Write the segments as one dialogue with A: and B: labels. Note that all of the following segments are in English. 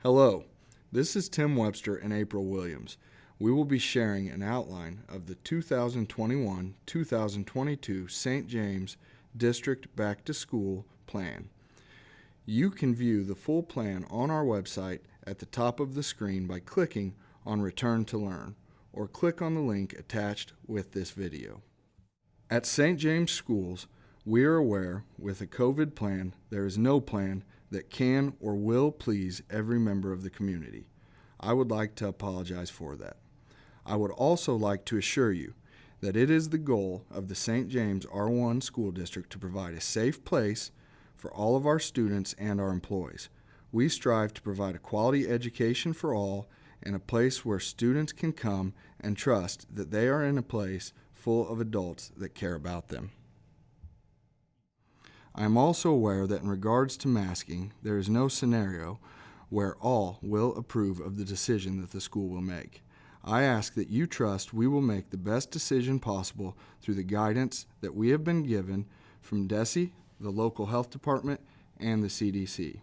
A: Hello, this is Tim Webster and April Williams. We will be sharing an outline of the 2021-2022 St. James District Back to School Plan. You can view the full plan on our website at the top of the screen by clicking on Return to Learn, or click on the link attached with this video. At St. James Schools, we are aware with a COVID plan, there is no plan that can or will please every member of the community. I would like to apologize for that. I would also like to assure you that it is the goal of the St. James R1 School District to provide a safe place for all of our students and our employees. We strive to provide a quality education for all and a place where students can come and trust that they are in a place full of adults that care about them. I am also aware that in regards to masking, there is no scenario where all will approve of the decision that the school will make. I ask that you trust we will make the best decision possible through the guidance that we have been given from DESE, the local health department, and the CDC.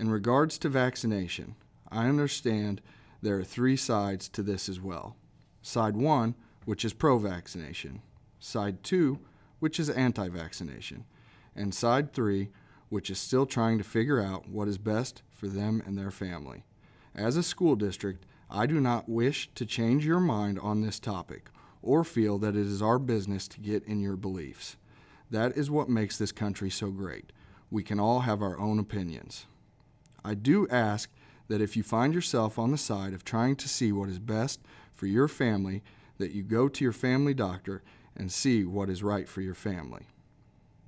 A: In regards to vaccination, I understand there are three sides to this as well. Side 1, which is pro-vaccination. Side 2, which is anti-vaccination. And Side 3, which is still trying to figure out what is best for them and their family. As a school district, I do not wish to change your mind on this topic or feel that it is our business to get in your beliefs. That is what makes this country so great. We can all have our own opinions. I do ask that if you find yourself on the side of trying to see what is best for your family, that you go to your family doctor and see what is right for your family.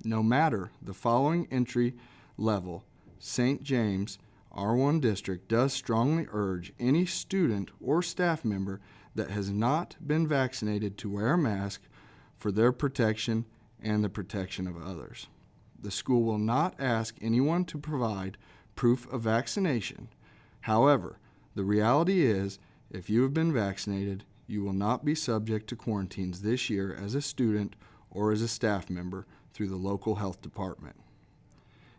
A: No matter the following entry level, St. James R1 District does strongly urge any student or staff member that has not been vaccinated to wear a mask for their protection and the protection of others. The school will not ask anyone to provide proof of vaccination. However, the reality is, if you have been vaccinated, you will not be subject to quarantines this year as a student or as a staff member through the local health department.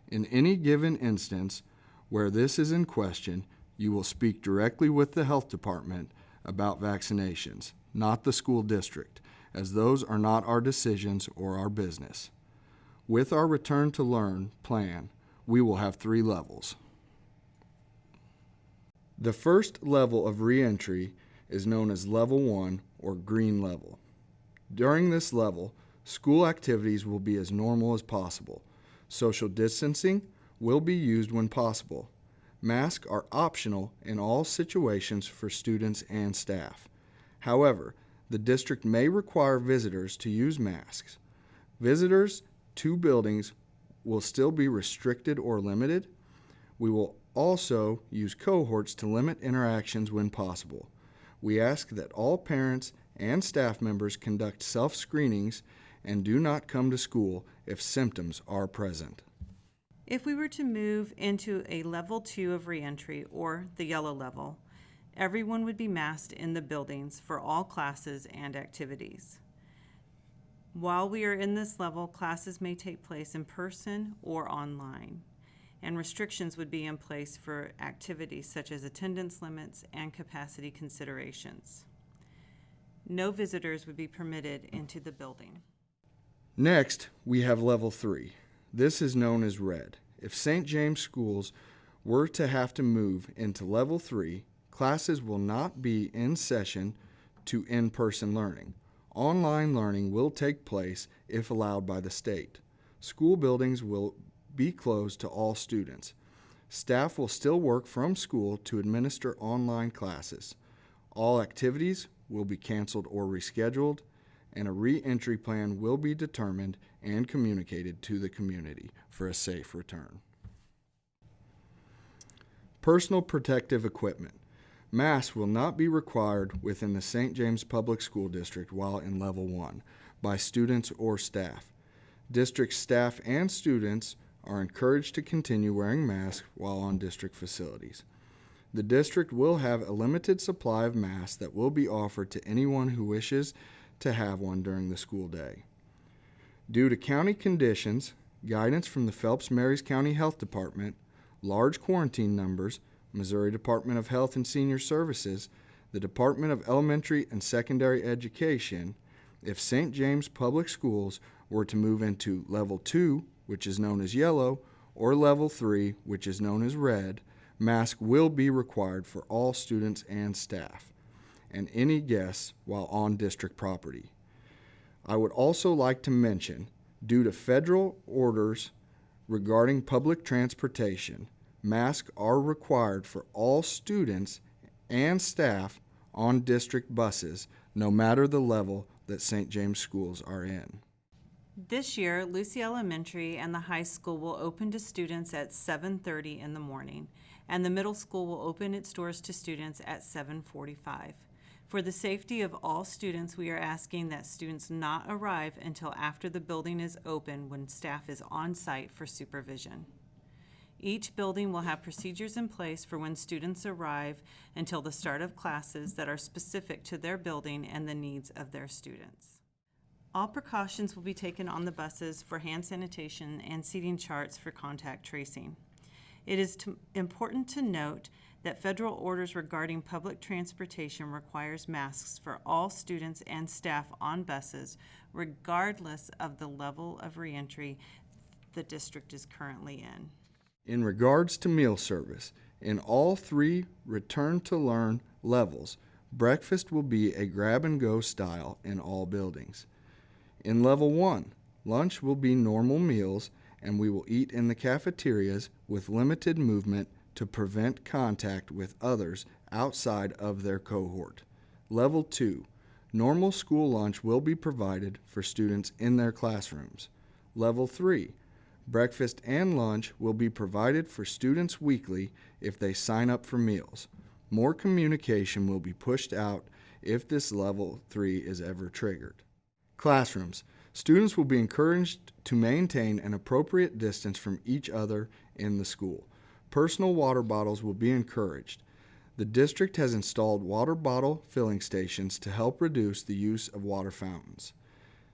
A: In any given instance where this is in question, you will speak directly with the health department about vaccinations, not the school district, as those are not our decisions or our business. With our Return to Learn plan, we will have 3 levels. The first level of reentry is known as Level 1 or Green Level. During this level, school activities will be as normal as possible. Social distancing will be used when possible. Masks are optional in all situations for students and staff. However, the district may require visitors to use masks. Visitors to buildings will still be restricted or limited. We will also use cohorts to limit interactions when possible. We ask that all parents and staff members conduct self-screenings and do not come to school if symptoms are present.
B: If we were to move into a level 2 of reentry, or the yellow level, everyone would be masked in the buildings for all classes and activities. While we are in this level, classes may take place in person or online, and restrictions would be in place for activities such as attendance limits and capacity considerations. No visitors would be permitted into the building.
A: Next, we have Level 3. This is known as Red. If St. James schools were to have to move into Level 3, classes will not be in session to in-person learning. Online learning will take place if allowed by the state. School buildings will be closed to all students. Staff will still work from school to administer online classes. All activities will be canceled or rescheduled, and a re-entry plan will be determined and communicated to the community for a safe return. Personal protective equipment. Masks will not be required within the St. James Public School District while in Level 1 by students or staff. District staff and students are encouraged to continue wearing masks while on district facilities. The district will have a limited supply of masks that will be offered to anyone who wishes to have one during the school day. Due to county conditions, guidance from the Phelps Marys County Health Department, large quarantine numbers, Missouri Department of Health and Senior Services, the Department of Elementary and Secondary Education, if St. James Public Schools were to move into Level 2, which is known as yellow, or Level 3, which is known as red, masks will be required for all students and staff, and any guests while on district property. I would also like to mention, due to federal orders regarding public transportation, masks are required for all students and staff on district buses, no matter the level that St. James schools are in.
B: This year, Lucy Elementary and the high school will open to students at 7:30 in the morning, and the middle school will open its doors to students at 7:45. For the safety of all students, we are asking that students not arrive until after the building is open when staff is on site for supervision. Each building will have procedures in place for when students arrive until the start of classes that are specific to their building and the needs of their students. All precautions will be taken on the buses for hand sanitation and seating charts for contact tracing. It is important to note that federal orders regarding public transportation requires masks for all students and staff on buses, regardless of the level of reentry the district is currently in.
A: In regards to meal service, in all 3 Return to Learn levels, breakfast will be a grab-and-go style in all buildings. In Level 1, lunch will be normal meals, and we will eat in the cafeterias with limited movement to prevent contact with others outside of their cohort. Level 2, normal school lunch will be provided for students in their classrooms. Level 3, breakfast and lunch will be provided for students weekly if they sign up for meals. More communication will be pushed out if this Level 3 is ever triggered. Classrooms. Students will be encouraged to maintain an appropriate distance from each other in the school. Personal water bottles will be encouraged. The district has installed water bottle filling stations to help reduce the use of water fountains.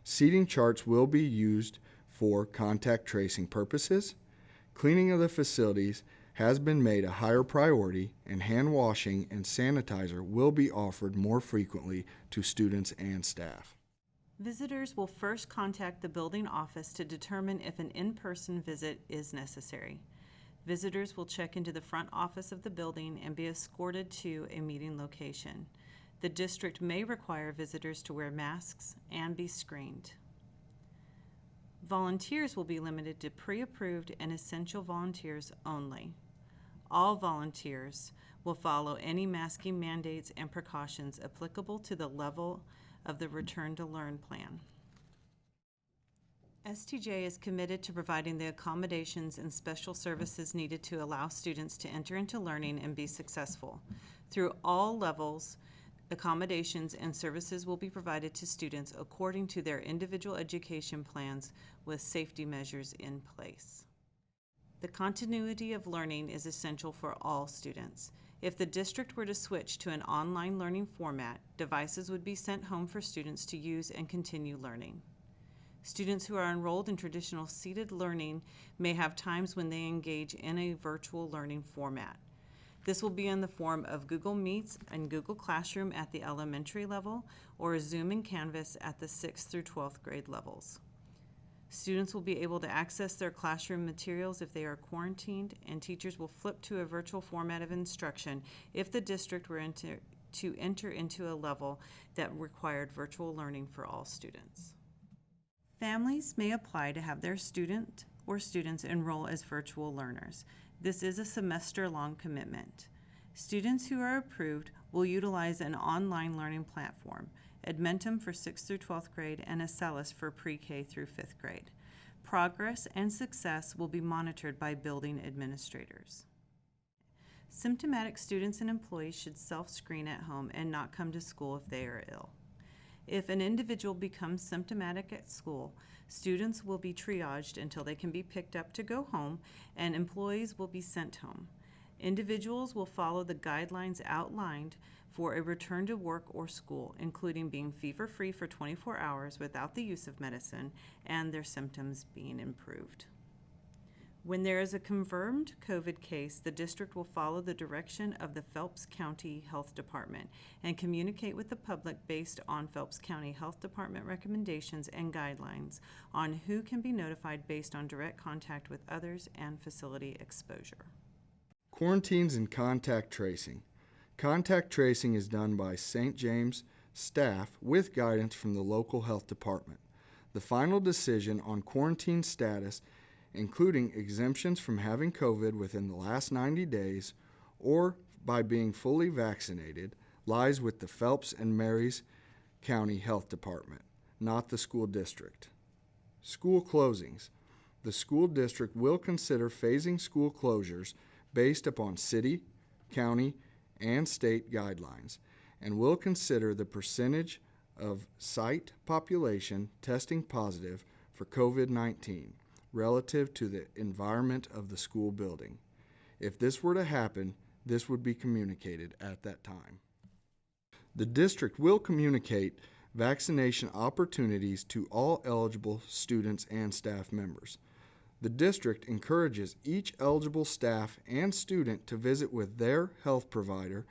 A: Seating charts will be used for contact tracing purposes. Cleaning of the facilities has been made a higher priority, and hand washing and sanitizer will be offered more frequently to students and staff.
B: Visitors will first contact the building office to determine if an in-person visit is necessary. Visitors will check into the front office of the building and be escorted to a meeting location. The district may require visitors to wear masks and be screened. Volunteers will be limited to pre-approved and essential volunteers only. All volunteers will follow any masking mandates and precautions applicable to the level of the Return to Learn plan. STJ is committed to providing the accommodations and special services needed to allow students to enter into learning and be successful. Through all levels, accommodations and services will be provided to students according to their individual education plans with safety measures in place. The continuity of learning is essential for all students. If the district were to switch to an online learning format, devices would be sent home for students to use and continue learning. Students who are enrolled in traditional seated learning may have times when they engage in a virtual learning format. This will be in the form of Google Meets and Google Classroom at the elementary level, or Zoom and Canvas at the 6th through 12th grade levels. Students will be able to access their classroom materials if they are quarantined, and teachers will flip to a virtual format of instruction if the district were to enter into a level that required virtual learning for all students. Families may apply to have their student or students enroll as virtual learners. This is a semester-long commitment. Students who are approved will utilize an online learning platform, Edmentum for 6th through 12th grade and Accelis for pre-K through 5th grade. Progress and success will be monitored by building administrators. Symptomatic students and employees should self-screen at home and not come to school if they are ill. If an individual becomes symptomatic at school, students will be triaged until they can be picked up to go home, and employees will be sent home. Individuals will follow the guidelines outlined for a return to work or school, including being fever-free for 24 hours without the use of medicine and their symptoms being improved. When there is a confirmed COVID case, the district will follow the direction of the Phelps County Health Department and communicate with the public based on Phelps County Health Department recommendations and guidelines on who can be notified based on direct contact with others and facility exposure.
A: Quarantines and contact tracing. Contact tracing is done by St. James staff with guidance from the local health department. The final decision on quarantine status, including exemptions from having COVID within the last 90 days or by being fully vaccinated, lies with the Phelps and Marys County Health Department, not the school district. School closings. The school district will consider phasing school closures based upon city, county, and state guidelines, and will consider the percentage of site population testing positive for COVID-19 relative to the environment of the school building. If this were to happen, this would be communicated at that time. The district will communicate vaccination opportunities to all eligible students and staff members. The district encourages each eligible staff and student to visit with their health provider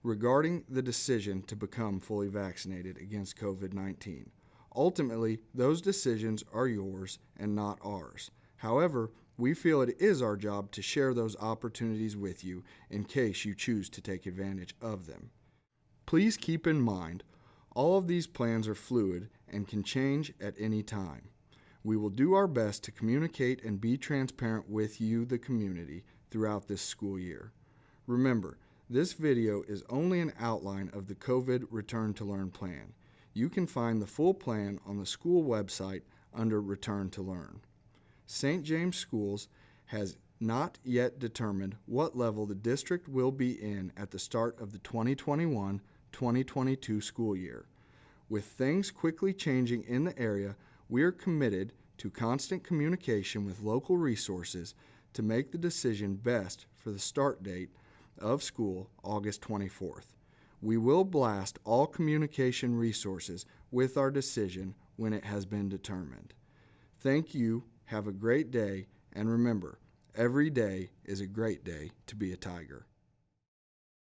A: regarding the decision to become fully vaccinated against COVID-19. Ultimately, those decisions are yours and not ours. However, we feel it is our job to share those opportunities with you in case you choose to take advantage of them. Please keep in mind, all of these plans are fluid and can change at any time. We will do our best to communicate and be transparent with you, the community, throughout this school year. Remember, this video is only an outline of the COVID Return to Learn plan. You can find the full plan on the school website under Return to Learn. St. James Schools has not yet determined what level the district will be in at the start of the 2021-2022 school year. With things quickly changing in the area, we are committed to constant communication with local resources to make the decision best for the start date of school, August 24th. We will blast all communication resources with our decision when it has been determined. Thank you, have a great day, and remember, every day is a great day to be a Tiger.